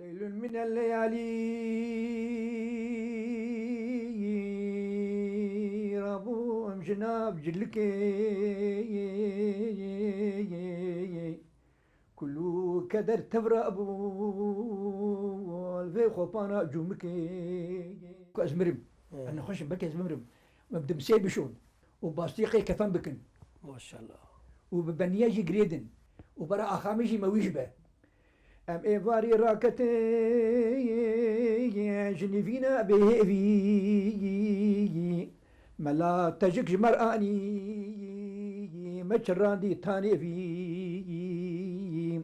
ليل من الليالي ربو جناب جلكي كلو كدر تبرأ أبو الفي خوبانا جمكي أزمرم أنا خوش بك أزمرم مبدأ مسير بشون وباستيقي كفن بكن ما شاء الله وببنياجي جريدن وبراء خامجي مويشبه ام ايفاري راكتي جنيفينا بهيفي ملا تجك جمراني مجراندي تاني في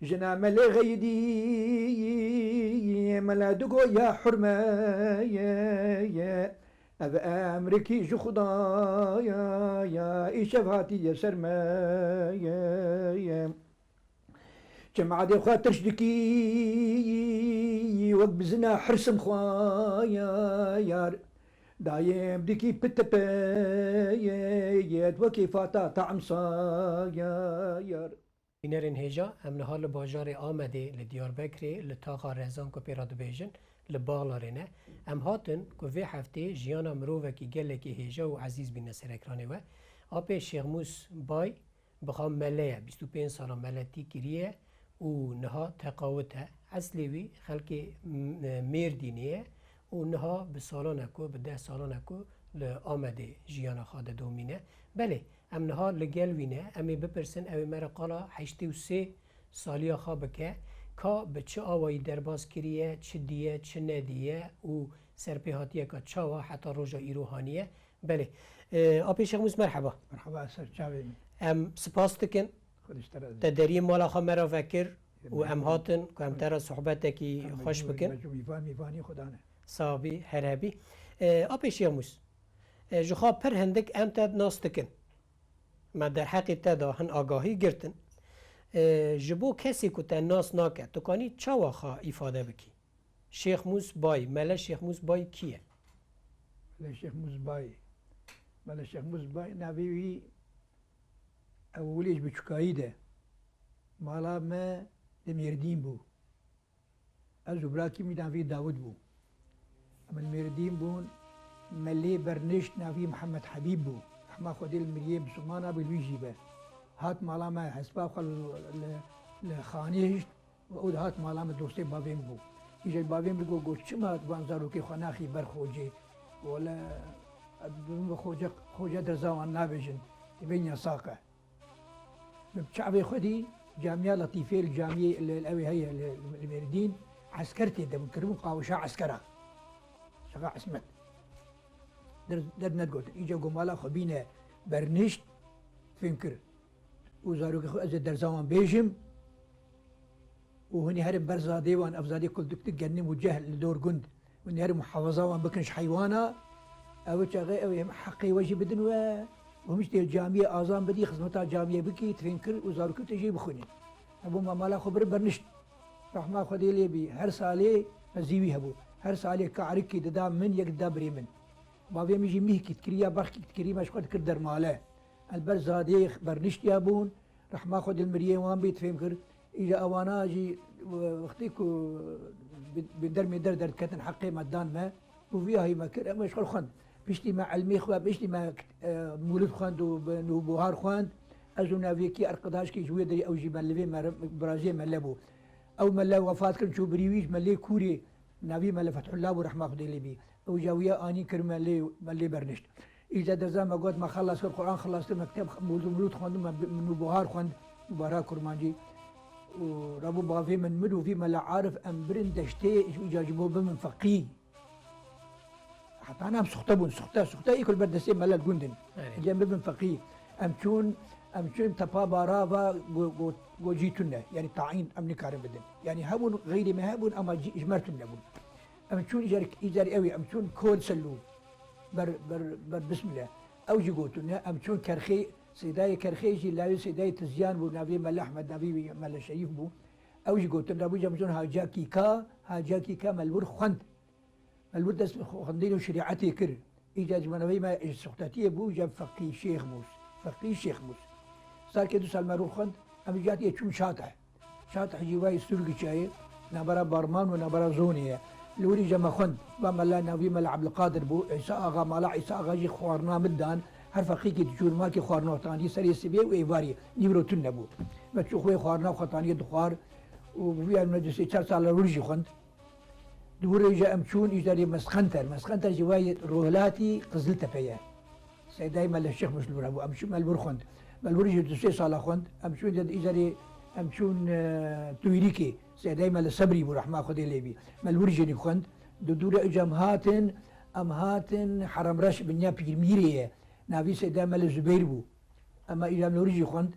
جنا ملي غيدي ملا دقو يا حرمة يا أب أمريكي جو خدا يا إيشفاتي يا سرما يا جماعة دي خواه تشدكي وقت بزنا حرسم خوايا يار دايم ديكي بتبايت وكي فاتا طعم صايا بینرین هجا ام نهال باجار آمده لدیار بکری لطاقا رزان کو پیراد بیجن لباغلارینه ام هاتن کو وی هفته جیانا مروه کی گله کی هجا و عزیز بین سر اکرانه و آب شیخموس بای بخوام ملیه 25 سال ملتی کریه و نها تقاوته اصلی وی خلق میردینیه و نها به سالانکو به 10 سالانکو لآمده جیانا خاده دومینه بله ام نها لگل وینه امی بپرسن اوی مرا قالا 83 سالیا خوابکه که به چه آوایی درباز کریه چه دیه چه ندیه و سرپیهاتیه که چاوا حتی روژا ایروهانیه بله آبی شیخموس مرحبا مرحبا سر چاوین ام سپاس تکن خودش ترازی تدری مالا خوا مرا فکر و ام هاتن که ام ترا صحبته کی خوش بکن میوانی خدانه صابی هربی آبی شیخموس جخوا پر هندک ام تد ناس تکن ما در حقی تدا هن آگاهی گرتن جبو کسی که تا ناس ناکه تو کانی چاوا خواه ایفاده بکی شیخ موس بای مله شیخ موس بای کیه؟ مله شیخ موس بای نویوی اولیش بچکایی ده مالا ما دمیردین بو از براکی می نوی داود بو اما دمیردین بون ملی برنشت نوی محمد حبیب بو ما خودی المریه بسمانه بلویجی به هات مالا ما حسبا خل لخانیش و اود هات مالا ما دوستی بابیم بو ایجا بابیم بگو گو چما بانزارو که خناخی برخوجی ولا بدون خوجه در زمان نابجن بين ساقه بشعبي خدي جامعة لطيفة الجامعة الأوي هي الميردين عسكرتي ده بنكرمون قاوشة عسكرة شغا عسمت در ندقوت إيجا قمالا خبينا برنشت فنكر وزاروك خو أزد در زمان بيجم وهني هرب برزادي وان أفزادي كل دكتك جنم وجه لدور جند وهني هرب محافظة وان بكنش حيوانا أو شغا أو حقي وجه بدن ومش دي الجامعة آزام بدي خدمتها جامعة بكي تفنكر وزاروك تجي بخوني أبو ما مالا خبر برنشت راح ما خدي لي بي هر سالي مزيوي هبو هر سالي كعركي دام من يك دابري من بابي ميجي ميكي تكريا بخي تكري مش قد كردر ماله البرزادي برنشت يابون راح ما خد المريه وان بيت فهمكر اجا اوانا اجي وقتيكو بدر مدر در كتن حقي مدان ما وفيها هي مكر مش خل خند بيشتي مع علمي خوا بيشتي مع مولد خواند وبوهار خواند اجو نافيكي ارقداش كي جوي دري او جبال لبي برازيل ملبو او ملا وفات كن شو بريويج ملي كوري نبي ملا فتح الله ورحمه خدي لي بي وجاويه اني كرم ملي برنشت اذا درزا ما قد ما خلص القران خلصت مكتب مولود خواند من بوهار خواند مباراه كرمانجي وربو بغافي من مدو في ملا عارف ام برندشتي جاجبو بمن فقيه حتى انا سخته يكل بردسي ملا الجندن جنب بن فقيه امشون تبا بارافا وجيتنا يعني تعيين امني كارم بدن يعني هبون غير ما هبون اما اجمرتنا بون امشون اجاري قوي امشون كود سلو بر بسم الله او جي قوتنا ام شون كرخي سيداي كرخي جي لاوي سيداي تزيان بو نبي مال احمد نبي مال شريف بو او جي قوتنا ابو جمزون هاجاكي كا مالور خند مالور دس خندين شريعتي كر ايجاز منوي ما سقطتي بو جاب فقيه شيخ موس صار كدو سال مالور خند ام جات يچون شاطح جواي سرق شاي نبرا برمان ونبرا زونيه لوري جما خند بما لا نبي مال عبد القادر بو عيسى اغا مال عيسى اغا جي خوارنا مدان هر فقيكي تجور ماكي خوارنا تاني سري سبي وايفاري نيبرو تنبو ما تشوفوا خوارنا خطانيه دخوار وفي المدرسة 4 سال ورجي خند دور جا امشون يجري مسخنتر جواي رولاتي قزلت فيا سيداي مال الشيخ مسلم ابو امشون مال برخند مال ورجي 2 سال خند امشون يجري امشون تويريكي سيداي مال صبري بو رحمه خدي ليبي مال ورجي خند دور اجام هاتن حرم رش بنيا بيرميريه نبي سيداي مال زبير بو اما اجام ورجي خند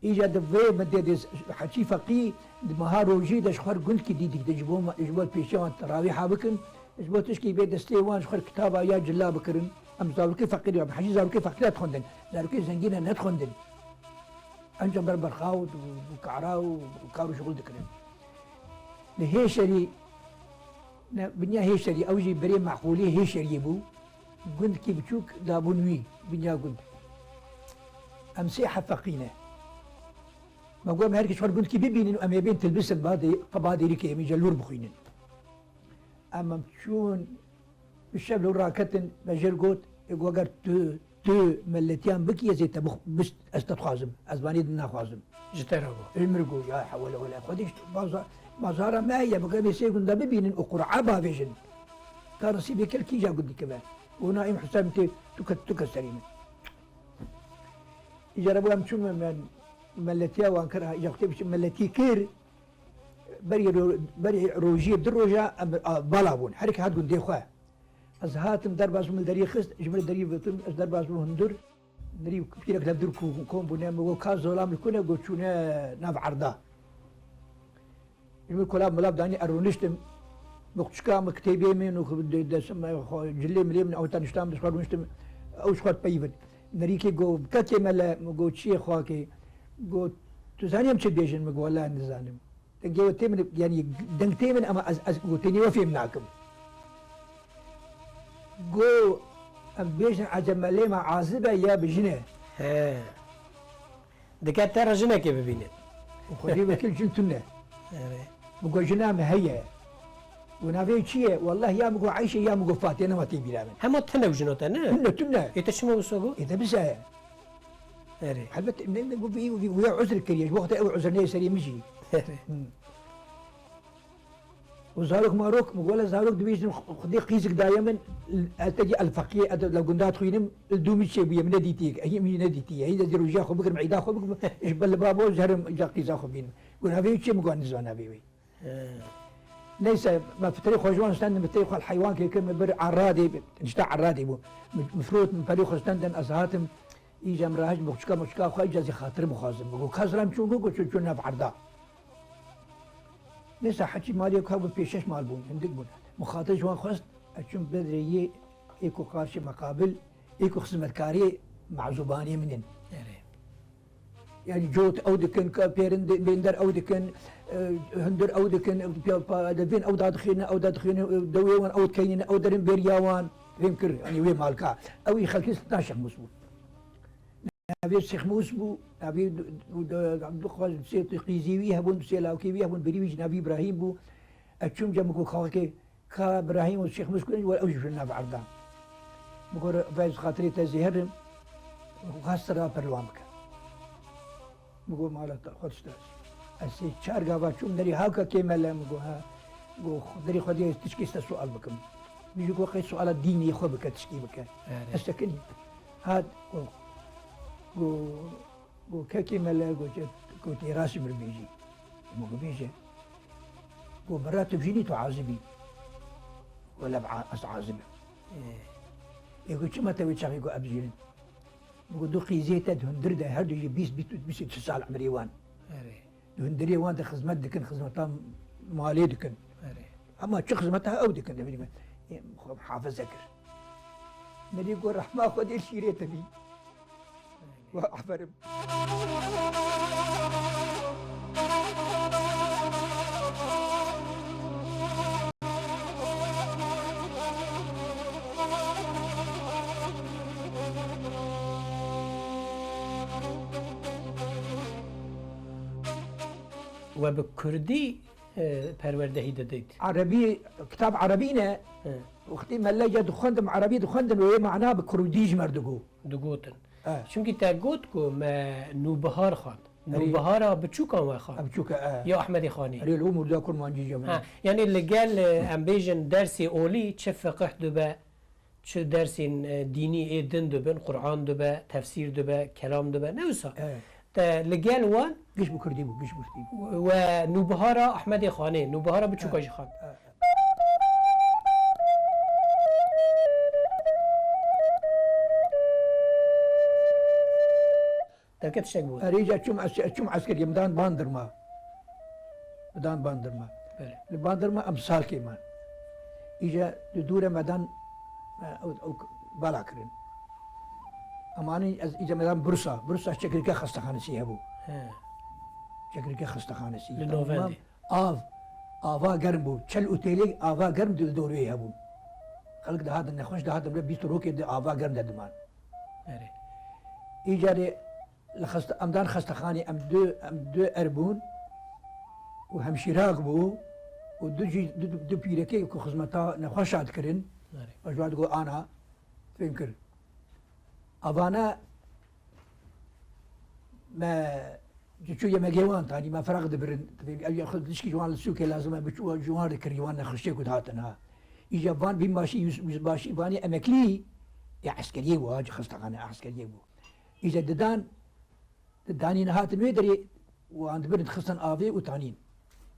ايجاد في مدد حكي فقيه مهارو جيد اشخر قلت كي ديدك تجبو بيشان تراويح بكن جبو تشكي بيد استيوان اشخر كتابه يا جلا بكرن ام زاروكي فقير حجي زاروكي فقير تخندن زاروكي زنجينا ندخندن انجم بربر خاود وكعراو وكارو شغل دكرن لهيشري بنيا هيشري اوجي بري معقولي هيشري بو قلت كي بتشوك دابونوي بنيا قلت امسيحه فقينه ما قوم هركي شوار قلت كي بيبين انه امي بين تلبس قبادي ريكي يمي جلور بخوينن اما مشون بالشاب لو راكتن بجر قوت يقول تو ملتيان بكي زيت بس استخازم ازباني دنا خازم جترغو المرقو يا حول ولا خديش بازارا ما هي بقى بيسيقون دا بيبين القرعه بافيجن كان سيبي كل كي جا قلت كمان ونايم حسابتي تكسرين يجربوا مشون من ملتيا وانكرها يكتب ملتي كير بري روجي دروجا بلابون حركه هاد قندي خوا از هاتم درباز من دري خست جمل دري بتم از درباز من هندر دري كيرك لدر كون بنام وكاز ظلام كنا قوتشونا ناف عرضا يقول كلام ملاب داني ارونشتم مكتشكا مكتبي من دسم جلي مليم او تنشتام دشخر ونشتم او شخر بيفن نريكي جو كتمل جو شي خواكي قلت تزانيم شو بيجن مقول والله نزانم تجيو تيمن يعني دنك تيمن اما قلت لي وفي مناكم قو ام بيجن عجم لي مع عازبه يا بجنه دكات ترى جنة كيف ببينت وخذي كل جنتنا بقول جنا مهيا ونافي شيء والله يا مقو عايشه يا مقو فاتي انا ما تبي لامن هم تنا وجنوتنا تنا يتشموا بسوقو اذا بزايا حبت ويا عذر كريش وقت عذرني سري مشي وزاروك ماروك ولا زاروك دبيش خدي قيسك دائما تجي الفقيه لو قندات خوينم الدومي شي بيا من نديتيك هي من نديتي هي ديرو جا خو بكر معيدا خو بكر جبل بابو زهرم جا قيسا خو بين قلنا في شي مقول نزوانا بيوي ليس ما في تاريخ جوان استندن بتاريخ الحيوان كي كم بر عرادي نشتا عرادي بو مفروض من تاريخ استندن ازهاتم يجا مراهج مشكا خو اجازي خاطر مخازم بقول كازرام شو قلت شو ناف عرضا لسه حكي مالي كابو بيشش مال بون عندك بون مخاطر جوان خست اشوف بدري ايكو قارش مقابل ايكو خدمة كاري مع زباني منن يعني جوت او دكن بيرن بيندر او دكن هندر او دكن دبين او دادخين او دادخين دويوان او كاينين او درين بيرياوان يمكن يعني وين مالكا او يخلكي 16 مسبوط أبي الشيخ موسبو أبي عبد الخالق سيد قيزيوي هبون سيلاوكي هبون بريويج نبي إبراهيم بو أتشوم جمكو خاكي كا إبراهيم والشيخ موسكو ولا أوجه في النافع عرضان بقول فايز خاطري تزهرم وخاصة برلوامك بقول مالا خدشتاش السي شار قابا شوم دري هاكا كيمالا بقول ها بقول دري خدي تشكي السؤال بكم بيجوا قيس سؤال الديني خو بك تشكي بك استكني هاد قو كاكي مالا قو تيراسي بربيجي مو بيجي قو برات بجيني تعازبي ولا عازبه يقول شو ما تبي تشافي قو ابجيلن قو دو قيزيتا دهندر ده هردو يبيس بيس تسال عمريوان دهندريوان ده خدمت دكن خدمتها مالي دكن اما شو خدمتها او دكن حافظ ذكر نري يقول رحمة خذ الشيرة تبي وأحفرم وبكردي پروردهی دادید. عربي كتاب عربينا وقتی ملجا دخندم عربي دخندم وهي معناه بكرديج مردقو دگوتن. چونکی تا گوت کو ما نوبهار خواند. نوبهارا بچوکان و خواند. بچوكا یا احمدی خانی. ري الامور دا كل ما نجي جمع يعني اللي قال امبيجن درسي اولي تش فقه دبا تش درس ديني اي دين دبا قران دبا تفسير دبا كلام دبا نوسا تا اللي قال وان قش بكردي بو قش بكردي ونوبهارا احمدي خاني نوبهارا بچوكاش خان تا كيف تشغل اريجا تشوم عسكري مدان باندرما مدان باندرما الباندرما امثال كيمان اجا دوره مدان او بالاكرين اماني اجا مدان برسا شكل خستخانه سي هبو شكل خستخانه سي للنوفندي آوا گرم بود چل اوتیلی آوا گرم دل دوره هبون خلق ده هذا نخوش ده هذا بیست روکی ده آوا گرم ده دمان ایجاد لخست امدان خستخانه ام دو اربون و همشیراق بو و دو پیرکی که خدمتا نخوشات کرن اجواد گو آنا فهم کر آوانا ما جو يا مجيوان تاني ما فرق دبرن ياخذ دشكي جوان السوق لازم بشو جوان كريوان خشيك هاتنا يجا فان بين ماشي فاني امكلي يا عسكري واج خستقانه عسكري بو يجا دداني نهات ميدري وعند برد خصن افي وتانين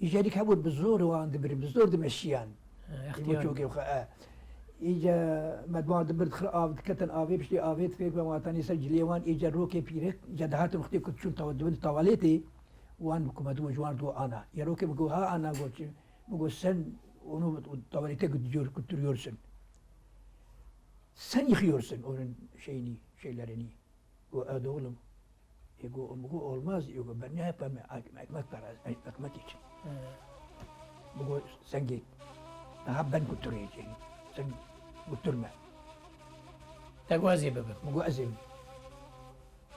يجا لك حبول بالزور وعند برد بالزور دمشيان اختيار يجا مدمع دبرد خراب كتن افي بشتي افي في بواتاني سجليوان يجا روكي بيرك جدهات اختي كنت شو تودون طواليتي وان بكم دو جوان دو انا يا روكي بقول ها انا بقول سن ونو طواليتي كنت جور كنت يورسن سن يخيورسن اورن şeylerini o adolum يقول olmaz يقول ben ne yapayım ekmek için بقول sen git ben götüreceğim sen götürme تقوازي بابا بقول أزم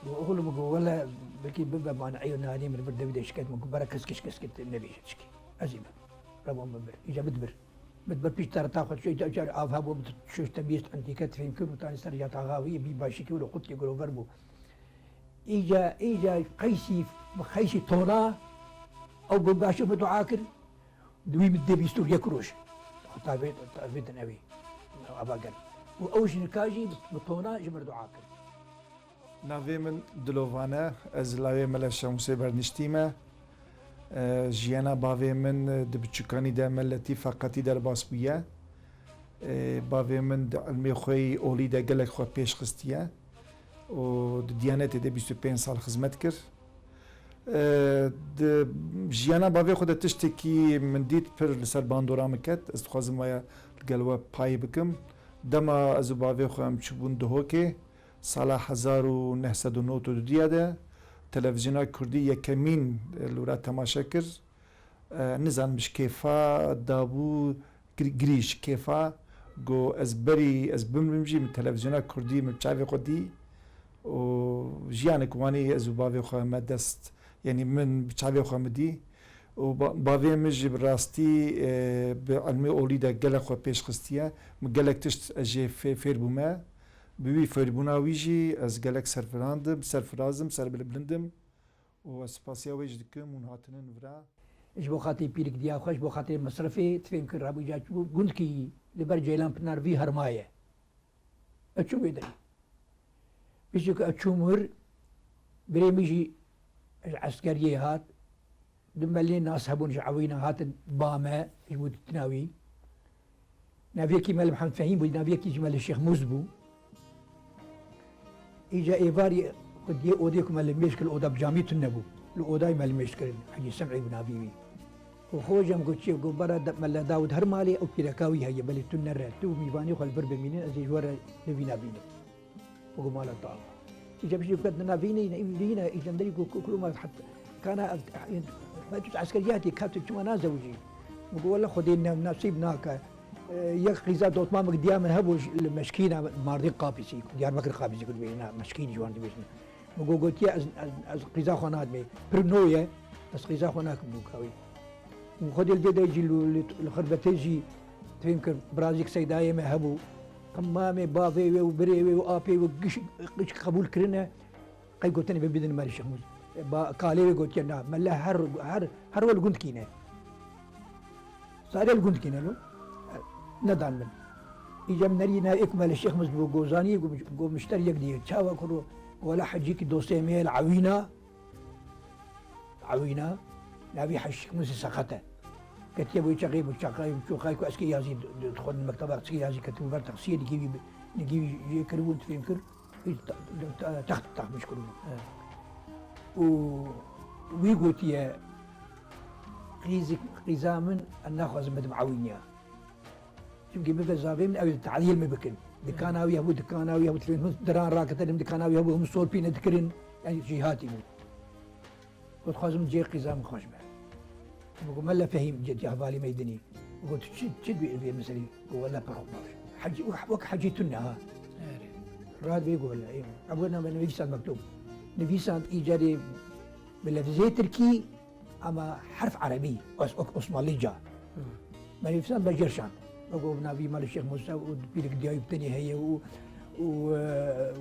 وأقول له بقول ولا بكي بابا معنا عيون هذه من برد بدي شكيت بقول بركز كش النبي شكي أزم ربهم بدبر إجا بدبر بيش ترى تاخذ شيء تأجر أفهم وبتشوف تمييز عندي كتف يمكن وتاني سرجع تغاوي بي باشكي ولا قلت يقولوا غربو إجا قيسي طورا أو بباشو بدعاكر دوي مدي بيستور يكروش تعبيت النبي أباقر وأوش نكاجي بطونا جمر دعاكر ناوی من دلوانه از لایه ملش موسی برنشتیمه جیانا باوی من دبچکانی در ملتی فقطی در باس بیه باوی من علمی خوی اولی در گلک خو پیش خستیه و دیانت در 25 سال خدمت کرد جیانا باوی خود تشتکی من دید پر لسر باندورا مکت از خوازم ویا گلوه پای بکم دما از باوی خواهم چوبون دهوکه سال 1992 دیده تلویزیون کردی یکمین لورا تماشا کرد نزانمش کیفا دابو گریش کیفا گو از بری از بمرمجی من تلویزیون کردی من چاوی خودی و جیان کوانی از باوی خواهم دست یعنی من چاوی خواهم دی و باوی مج براستی به علمی اولیده گلک خو پیش خستیه مگلک تشت اجی فیر بومه بوی فیربونا ویجی از گلک سرفرازم سربلندم و سپاسیا ویج دکم و هاتنن ورا ايش بو خاطر بيرك ديا خوش بو خاطر مصرفي تفهم كر ابو جاج قلت كي لبر جيلان بنار في هرمايه اتشو بيدري بيجيك اتشومر بريميجي العسكريه هات دملي ناس هبون جعوينا هات باما يموت تناوي نافيكي مال محمد فهيم بو نافيكي جمال الشيخ مزبو اجا ايفاري قد اوديكم اللي مشكل اودا بجاميه النبو الاوداي مال مشكل حجي سمعي بنافيوي وخوجم قلت شيء قول برا ملا داود هرمالي او كيراكاوي هي بل تنر تو ميباني خل برب منين ازي ورا نبينا بيني وقول مالا طال اجا بشي قد نبيني نبينا اجا ندري كل ما حتى كان عسكرياتي كانت ما زوجي وقول والله خذينا نصيبناك يقي دوت ما مقديا من هبو المشكينه ماردي قابسي ديار بكر قابسي كل بينا مشكين جوان دي بيسنا وقول قلت يا از قيزا خونات مي برنويه بس قيزا خوناك بوكاوي وخذ الجدا يجي الخربتيجي تفكر برازيك سيدايه ما هبو قمامي بافي وبريوي وابي وقش قبول كرنا قي قلت انا ببدن مال الشموس قالي قلت انا ملا هر والقنت كينا صار القنت كينا له ندان من اجا منرينا اكمل الشيخ مزبوق جوزاني قو مشتري يقدي تشاوا كرو ولا حجيك دوسي ميل عوينا نبي حش مس سقطه كتب ويشغي وشقاي وشقاي كاسكي يازي تدخل المكتبه اسكي يازي كتب بر تقصير نجيب يكرون تفكر تحت مش كلهم ويقول يا قيزامن ان ناخذ مد معوينيا شوف كيف زابي من اول التعليل ما بكن دكاناوي ابو دكاناوي ابو تفين دران راكت دكاناوي ابو هم صور بين ذكرين يعني جهاتي وتخازم جي قيزام خوش به بقول ملا فهيم جد بالي ما يدني قلت شد بي مثلي ولا بروح حجي وك حجيتنا ها راد بيقول ايوه ابونا من نفيسان مكتوب نفيسان ايجاري باللفظيه تركي اما حرف عربي عثماني جا ما نفيسان بجرشان بقول نبي مال الشيخ موسى وبيلك دياي بتني هي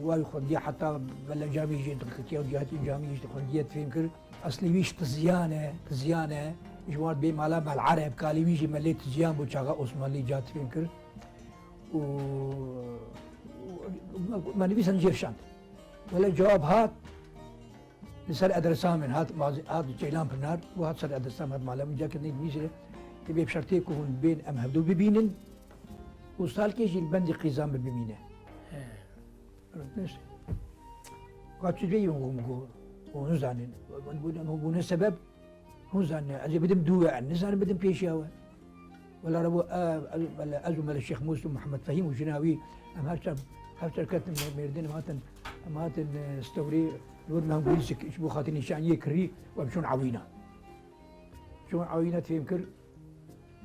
وياخذ دي حتى بلا جامي يجي دخلتي جهتي جامي يجي دخلتي فهمكر اصلي ويش تزيانه جوار بي مالا مع العرب قال ويجي مليت زيان بو شغا عثماني جات فهمكر و ما نبي سنجيرشان ولا جواب هات لسر ادرسام من هات جيلان بنار وهات سر ادرسام هات مالا من جاك نيجي تبي بشرطي يكون بين ام هبدو ببينن وصال كيجي البند قيزام ببينه قد تجي ونزانن ونبون السبب هنزان أجي بدم دوع نزان بدم بيشياوه ولا ربو أزم الشيخ موسى محمد فهيم وجناوي أم هرشر كتن ميردين ماتن استوري لون ما نقول سك إيش بو خاطر نشان يكري وبشون عوينا شون عوينا تفهمكر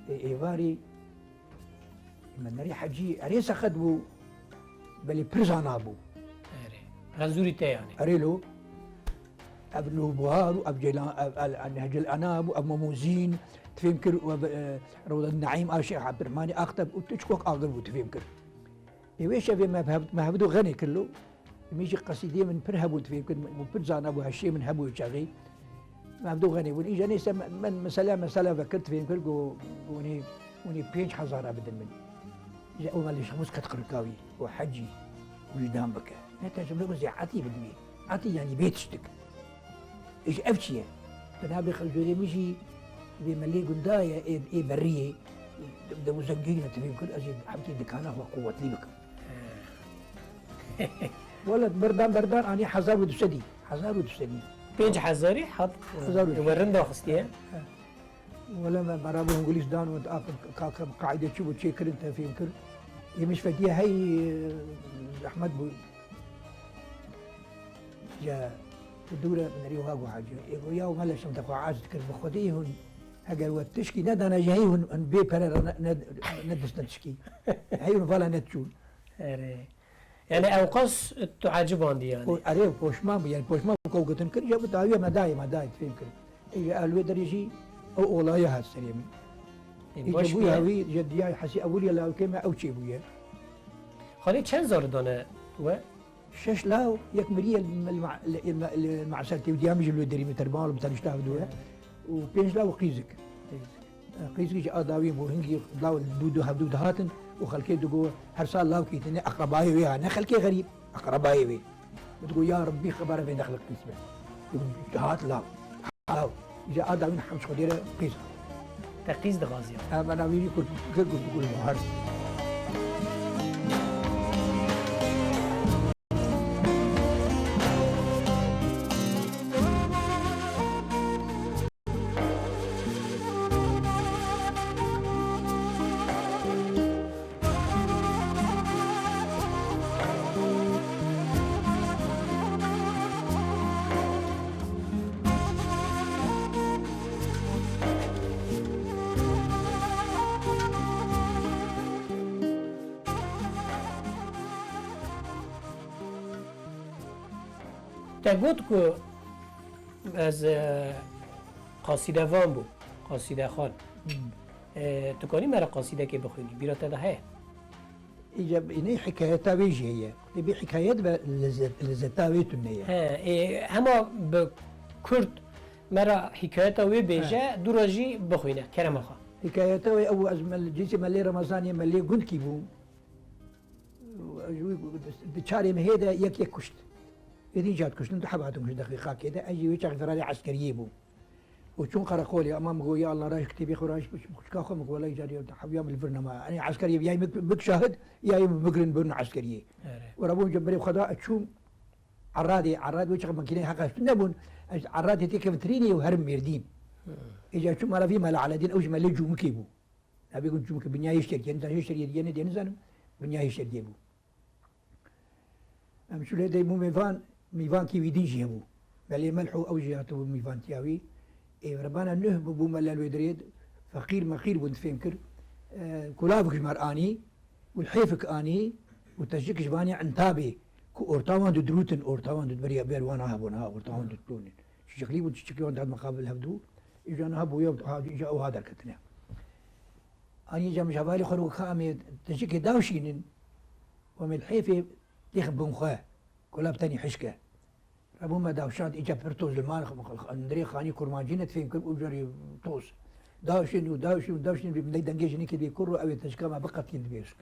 إيواري من نري حجي أريس أخذبو بلي برزان أبو غزوري يعني أريلو ابن بوهار واب جيلان نهج الانام واب مموزين تفهمكر روض النعيم الشيخ عبد الرحمن اخطب وتشكوك اغرب تفهمكر ايش ابي ما هبدو غني كله يجي قصيده من برهب تفهمكر من برزان ابو هالشيء من هبو شاغي ما هبدو غني وني جاني من مساله فكرت تفهمكر وني بينج حزار ابدا من جاء اول اللي شمس كتقركاوي وحجي وجدان بك نتاج له زي عتي بدوي عتي يعني بيتشتك ايش افشيه فنابي خلجوري مشي بملي قندايه اي بريه بدأ مزنقين تبي كل اجي حبتي دكانه وقوه لي بك ولد بردان اني حزار ودسدي بيج حزاري حط ورنده خستيه ولا ما برابو انجليز دان وانت اخر قاعده تشوف تشيكر انت في يمكن هي مش فديه هي احمد بو جا الدولة من ريوها وحاجة يقول يا وما ليش متقوا عايز تكلم خديهن هجر وتشكي ندنا جايهن ان بي برر ندس نتشكي هيون فلا نتشون يعني اوقاس تعجبون دي يعني اريو بوشمان يعني بوشمان كوغتن كر جاب داويه مداي فهم كر اي الوي دريجي او اولايا هالسريم يجيبوا هاوي جديا حسي اولي لا كما او شي بويا خلي كم زار دونه و شش لاو يك مريا المعسلتي وديامج اللي دري متر مال مثلا اشتاف دوا وبينج لاو قيزك جاء داوي مو هنجي لاو دودو هبدو هاتن وخلكي دقو هرسال لاو كيتني اقرباي ويا انا خلكي غريب اقرباي وي بتقول يا ربي خبر بين دخلك قسمه هات لاو جاء داوي حمش خديره قيز تقيز دغازي انا ويني كنت تقول مهار تقول كو از قصيدة فان بو قصيدة خان تكوني مرة قصيدة كي بخوني بيرا تدهي إجا إني حكاية بيجي هي تبي حكايات لزتاوي تنية هما بكرد مرة حكاية وي بيجا دراجي بخوينة كرم خان حكاية أو أزمل جيسي ملي رمضاني ملي قلت كيبو بتشاري مهيدا يك كشت إذا جات كشت أنت حباتهم مش دقيقة كده أجي ويشغل فرالي عسكري بو وشون قرقولي امام قول يا الله رايش كتبي خراش مش كاخم ولا يجري حبيام البرنامج انا عسكري يا بك شاهد يا بقرن برن عسكري ورابون جبري وخضاء تشوم عرادي وش ماكينه حقا نبون عرادي تيك فتريني وهرم ميردين اجا شو ما في مال على دين اوش مال جو مكيبو ابي يقول جو مكيبو بنيا يشتري انت يشتري دينا دين زانم بنيا يشتري يبو ام شو لدي مو ميفان كي ويدين جيبو بل ملحو او جياتو ميفان تياوي ربنا نهب بو ملال ويدريد فقير مقير بنت فينكر كلافك مراني والحيفك اني وتجيك جباني عنتابي كو اورتاوان دروتن اورتاوان بريا بير وانا هبونها اورتاوان دتونن شكلي بنت شكلي عند المقابل هبدو اجانا هبو يوم جاءوا هذا الكتنا اني جا مشابالي خلو خامي تجيك داوشين ومن الحيفي تيخ بنخا كلاب تاني حشكه ابو ما داوشات اجا برتوز المال اندري خاني كرماجينة فين كل اجري توس داوشين بمدي دنجيجني كدي كرو او تشكا ما بقت يندبيش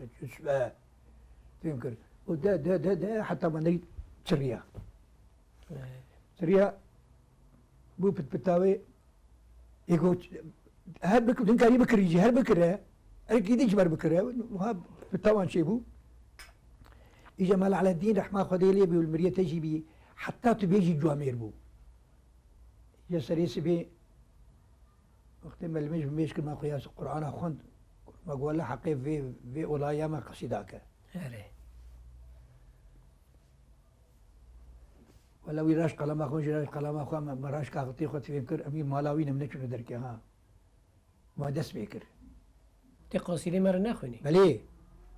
فين ودا حتى ما نريد سريا بو بتاوي يقول هل بك دنكاري بكر يجي هل بكره اكيد يجبر بكره وهاب بتاوان شيبو اجا مال على الدين رح ما خديلي بالمريه تجي بي حتى تبيجي جوامير بو يا سريس بي وقت ما المش بمشكل ما قياس القرآن أخوند ما قول له حقي في ولايا ما قصيداك ولا ويراش قلم أخوان جراش قلم أخوان ما راش كاغطي خد فيكر أمي مالاوين من نشوف درك ها ما دس بيكر تقصيلي مرة ناخوني بلي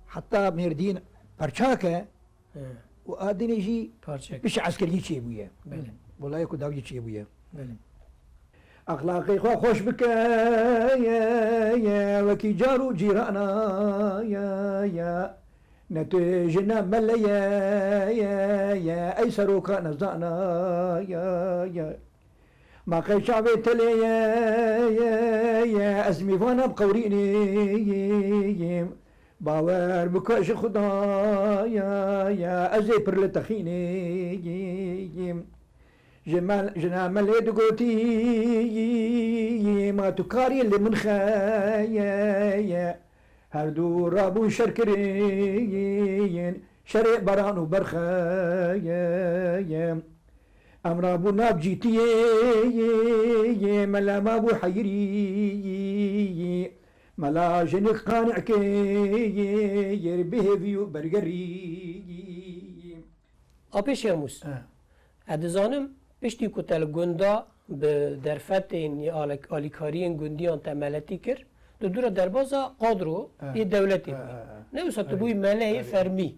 حتى ميردين برشاكة وآدين يجي بش عسكري شيء بويا والله يكون داوي شيء بويا أخلاقي خوش بك يا وكي جارو جيرانا يا نتجنا ملا يا أيسرو كان زانا يا ما قي شعبي تلي يا أزمي فانا بقوريني باور بكاش خدايا أزي برلتخيني جمال يدقوتي ما تكاري اللي من خايا هردو رابو شركرين شرع بران وبرخايا أمرابو ناب جيتي ملا ما بو حيري ملا جنك قانع كي يربيه فيو برقري أبيش يا موس أدزانم بشتي كتل گندا به درفتين آلیکارین گندیان تملتی کر دورا دربازا قادرو یه دولتی بوی نوسا تبوی ملای فرمی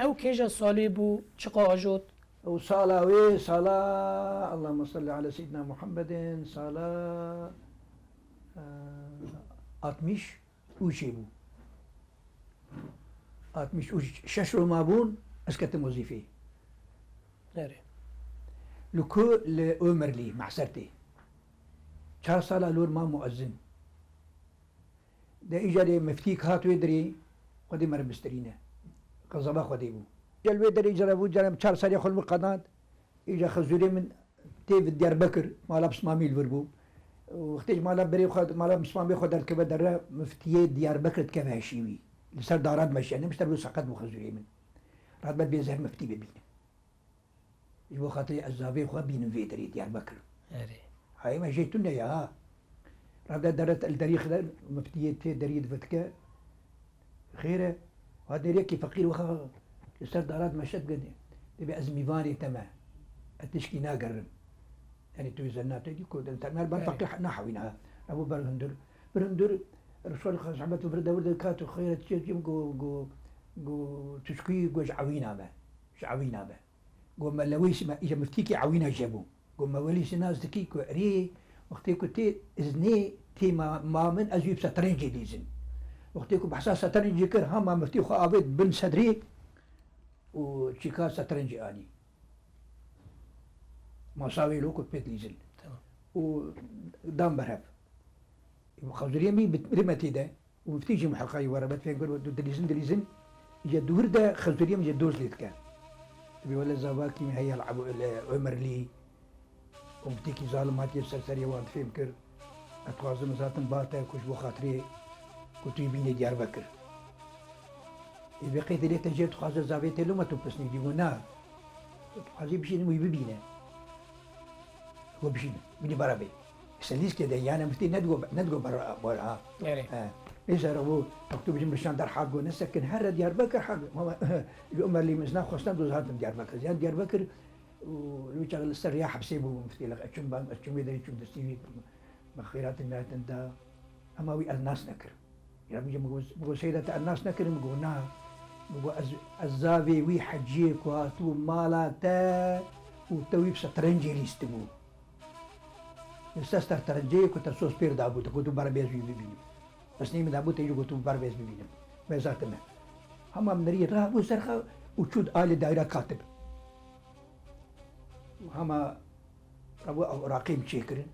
او کجا سالی بو چقا آجود او صلاوي صلاة اللهم صل على سيدنا محمد صلاة 60 وشي بو 60 شش ما بون اسكت وظيفي نري لكو لأمر لي معسرتي 4 سالة لور ما مؤذن ده إجا مفتيك هاتو يدري قدي مر مسترينه قصبا خدي بو جلوي دري جربو جرم 4 سالة يخل بالقناة إجا خزوري من تيف ديار بكر ما لابس ماميل وربو وقتاش ما لاب بري خد ما لاب مسمام بياخد الكبا درا مفتيه ديار بكر تكفى هشيوي لسر دارات ماشي انا مشتري سقط بخزوري من راد بد بيزهر مفتي ببين يبغى خاطري الزافي خو بين فيتري ديار بكر هاي ما جيتنا يا راد درت التاريخ مفتيه تي دريد فتكا خيره وهذا ريكي فقير وخا لسر دارات مشت قد تبي ازميفاني تما التشكي ناقرن يعني تويزنات دي كود انت مال بنفقي نحوينها ابو برندر الرسول خاص عبت برد ورد كاتو خير تجيم جو تشكي جو شعوينا به قوم لويس ما إجا مفتيكي عوينا جابو قوم وليس ناس ذكي كوري وقتي كنت إذني تي ما من أجيب سترنجي ديزن وقتي كنت بحسا سترنجي كر هما مفتي خو عبيد بن صدري وشيكا سترنجي آني ما ساوي له كنت بيت ليزن ودام برهب وخزرية مي برمتي ده ومفتيجي محلقاي ورا بتفين يقول دليزن يجا دور ده خزرية يجا دوز ليت كان تبي ولا زواكي من هي يلعبوا عمر لي ومفتيكي ظالمات يسرسري وانت فين كر اتغازم ذات باتا كوش بو خاطري كنت يبيني ديار بكر بقيت لي تجيت خازر زافيت له ما تبسني ديونا خازي بشين ويبينا هو بشين بني برابي سليس كده يعني مفتي ندقو برا يعني ايش ربو مكتوب جنب دار حقه نسكن هر ديار بكر حق الامه اللي مزنا خصنا دوز هاتم ديار بكر زين ديار بكر ولو شغل السرياح بسيبه مفتي لك اشم يدري شو دستي بخيرات الناس انت اما وي الناس نكر يعني بيجي بقول سيدة الناس نكر بقولنا بقول الزاوي وي حجيك واتو مالا تا وتويب سترنجي ليستمو استاستر ترنجي كنت سوس بير دابو كنت بربيز بيبيني بس نيم دابو تيجي كنت بربيز بيبيني ما زاتنا هم منري راه وسرخه وشود آل دائرة كاتب هم ربو راقيم شيكرين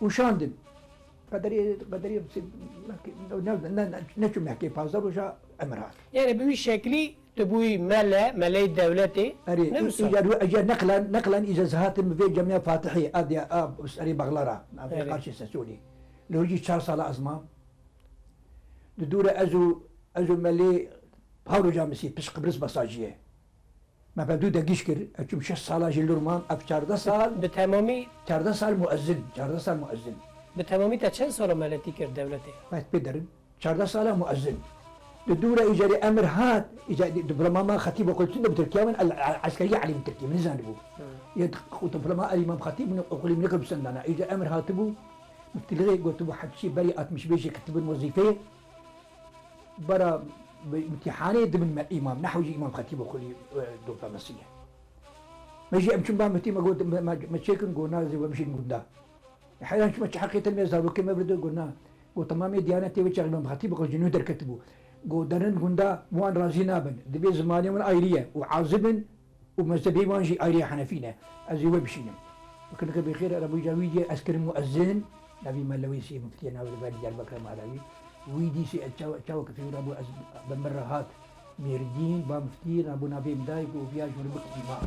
وشاندن قدري نشو نحكي بازار وجا امرات يعني بوي شكلي تبوي ملا دولتي اري اجا نقلا اذا زهات في جميع فاتحي ادي بس اري بغلرا في قرش سسولي لو يجي 4 صلاه ازمان دورة ازو ملي هاولو جامسي بس قبرص بساجيه ما بدو دقيشكر اشوف 6 صلاه جلورمان اب 14 سال بتمامي 14 سال مؤذن 14 سال مؤذن بتمامي تا چند سال ملتی کرد دولتی؟ باید بدرن 14 ساله مؤذن الدولة إجاري أمر هات إجا دبلوماما خطيب وقلت له بتركيا من العسكرية علي من تركيا من زانبو دبلوما الإمام خطيب من أقول من لك بسندنا إجا أمر هاتبو متلغي قلت له حد شيء بريئات مش بيجي كتب الوظيفة برا امتحاني ضمن الإمام نحو يجي إمام خطيب وقول دبلوماسية ما يجي أمشي بقى متي ما قلت ما تشيكن قلنا زي ومشي المدة أحيانا شو ما حقيقة الميزان وكما بدو قلنا وتمامي ديانتي وشغل إمام خطيب وقول جنود كتبوا قودرن قندا موان رازينابن دبي زماني من ايريه وعازبن ومزبي وانجي ايريه حنفينا ازي وبشينا وكنا بخير ابو جاويدي عسكري مؤذن نبي ملويسي مفتينا والبالي ديال بكر مالوي ويدي سي تشاو كثير ابو بمرهات ميردين بمفتين ابو نبي مدايق وفياج وربك دماء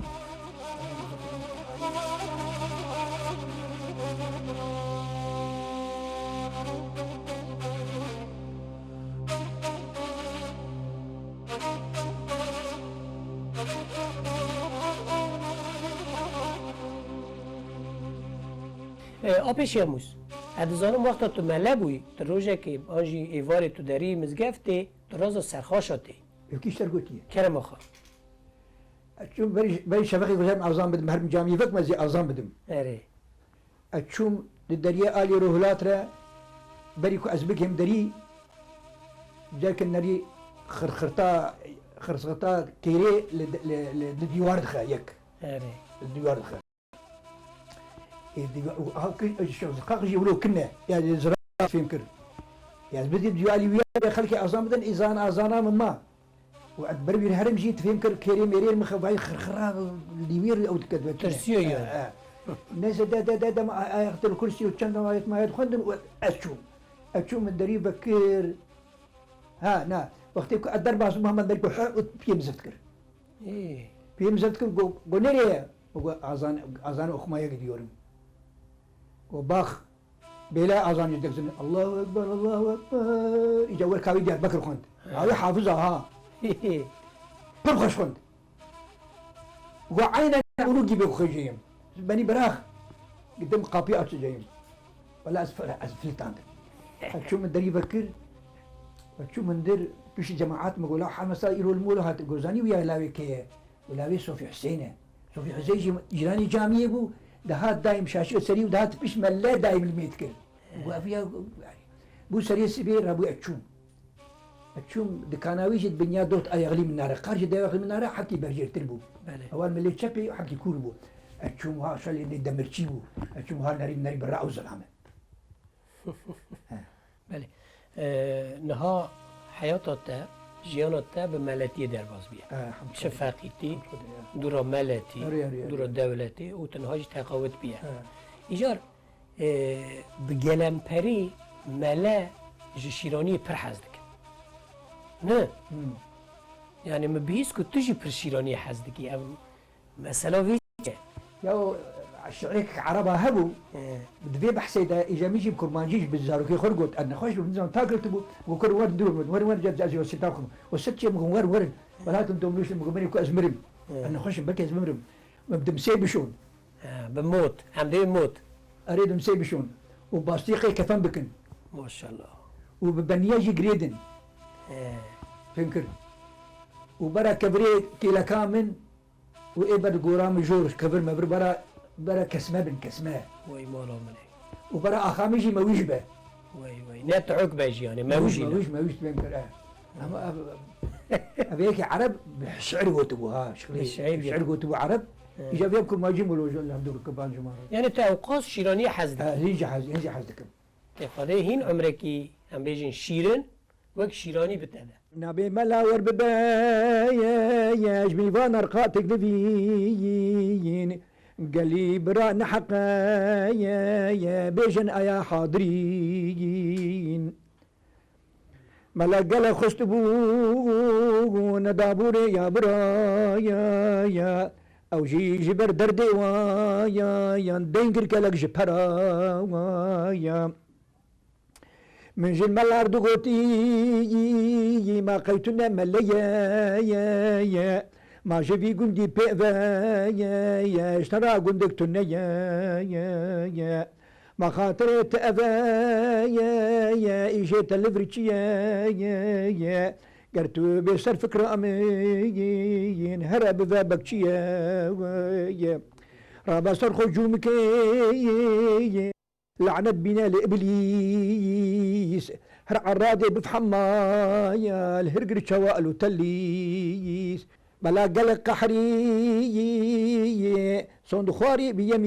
آبش یاموس ادزانم وقتا تو ملبوی تو روزه که آنجی ایواری تو داری مزگفته تو راز سرخاشاتی يبكيش ترقوتي کرم آخر اتشوم بري شبكي قزام اعظام بدم هرم جامعي فك مزي اعظام بدم اره اتشوم للدريا الي روهلات را بريكو ازبكهم دري جاك النري خرخرتا كيري لديوار دخا يك اره الديوار دخا قاق يقولوا كنا يعني زراعة في مكر يعني بدي ديوالي ويا خلكي اعظام بدن اذان ما وعد بربي الهرم جيت في مكر كيري ميري المخباي خرخرا ديوير او تكذب ترسيو يعني الناس دا ما يقتل الكرسي وتشند ما يدخل اتشوم الدري بكير ها نا وقتك الدرب محمد بن حق في مزفتكر ايه في مزفتكر قنري اذان اخما يقديورم وباخ بلا اذان يدكزن الله اكبر الله اكبر يجور كاوي ديال بكر خند هاوي حافظها ها ببخش خند وعينا ولو جيبي خجيم بني براخ قدام قابي اتجيم ولا اسفل تاندر اتشوم الدري بكر اتشوم ندير بيش جماعات مقولا حال مسائل المولى هات جوزاني ويا لاوي كي ولاوي صوفي حسينه صوفي حسين جيراني جامعيه بو دهات دايم شاشة سري ودهات بيش ملا دايم الميتكر وفيها بو سري سبير ابو اتشوم تشوم دكاناويش الدنيا دوت ايغلي من نار خارج دا يغلي من نار حكي بهجر تلبو بله اول ملي تشبي حكي كوربو تشوم ها شال اللي دمرتشيبو تشوم ها ناري برا او زلامه بله نها حياته جيانته بملتي درباز بيه شفاقيتي دورا ملتي دورا دولتي وتنهاج تقاوت بيه ایجار بگلمپری ملا جشیرانی پر حزدک نه يعني ما بيس كنت تجي پر شيراني حزدكي ام مثلا ويجي يا الشعريك عربة هبو بدي بحسي دا اجا ميجي بكرمانجيش بالزاروكي خرقوت انا خوش بنزل تاكلتبو وكل ورد دور ورد جاب زازي وستاكم وست شيء مكم ورد ولا تنتم ليش مكم كو ازمرم انا خوش بكي ازمرم ما بدي مسيبشون بموت عم دي موت اريد مسيبشون وباستيقي كفن بكن ما شاء الله وببنياجي جريدن فنكر وبرا كبري كيلا كامن وإبر قرام جورش كبر مبر برا كسمة بن كسمة وي مالا مني وبرا أخاميجي مويجبة وي نت عقبة يعني موجي مويج بنكر أما أبيك عرب بشعر قوتبو ها شعر قوتبو عرب إجا فيهم كل ما يجي مولوجون اللي عندهم كبان جماعة يعني توقاس شيراني حزدك هيجي حزدكم تفاده هين عمركي هم بيجين شيرن وك شيراني بتاده نبي ملاور ببايا يجمي فان ارقاتك دفين قلي برا نحقا يا بيجن ايا حاضرين ملا قال خستبو ندابوري يا برايا يا او جي جبر دردي يا دينكر كلك جبرا يا من جن ملار دغوتي ما قيتنا مليا يا ما جبي قندي بيفا يا اشترى قندك تنا يا ما خاطرت افا يا اجيت الليفريتشي يا قرتو بيصير فكرة امين هرب ذا بكشي يا رابا صرخو جومك لعنت بنا لإبليس هرع الرادي بفحمايا الهرقر شوال وتليس بلا قلق قحري صندخاري بيمين